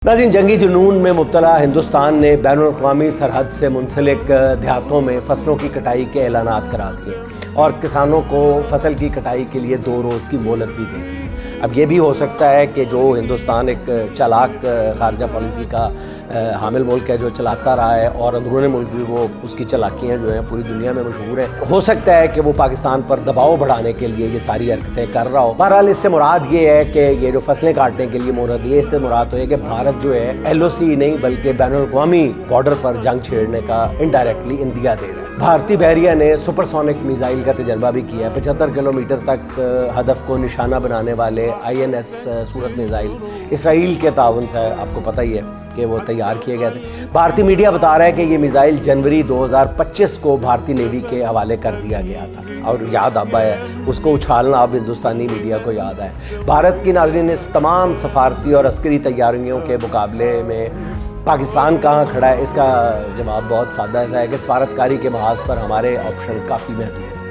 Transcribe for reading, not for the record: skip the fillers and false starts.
नाज़रीन, जंगी जुनून में मुब्तला हिंदुस्तान ने बैनुल-अक़वामी सरहद से मुंसलिक देहातों में फसलों की कटाई के ऐलानात करा दिए और किसानों को फसल की कटाई के लिए 2 रोज़ की मोहलत भी दे दी। अब ये भी हो सकता है कि जो हिंदुस्तान एक चालाक ख़ारजा पॉलिसी का हामिल मुल्क है, जो चलाता रहा है और अंदरूनी मुल्क भी वो उसकी चालाकियाँ जो हैं पूरी दुनिया में मशहूर हैं, हो सकता है कि वो पाकिस्तान पर दबाव बढ़ाने के लिए ये सारी हरकतें कर रहा हो। बहरहाल इससे मुराद ये है कि ये जो फसलें काटने के लिए मोहलत दी है, इससे मुराद तो है कि भारत जो है LOC नहीं बल्कि बैनुल-अक़वामी बॉर्डर पर जंग छेड़ने का इनडायरेक्टली इंदिया दे रहा है। भारतीय बहरिया ने सुपरसोनिक मिसाइल का तजर्बा भी किया है। 75 किलोमीटर तक हदफ को निशाना बनाने वाले INS सूरत मिसाइल इसराइल के ताउन से आपको पता ही है कि वो तैयार किए गए थे। भारतीय मीडिया बता रहा है कि ये मिसाइल जनवरी 2025 को भारतीय नेवी के हवाले कर दिया गया था और याद अब है उसको उछालना अब हिंदुस्तानी मीडिया को याद है। भारत की नाज़रीन इस तमाम सफारती और अस्करी तैयारियों के मुकाबले में पाकिस्तान कहाँ खड़ा है, इसका जवाब बहुत सादा सा है कि सफारतकारी के महाज पर हमारे ऑप्शन काफ़ी महदूद हैं।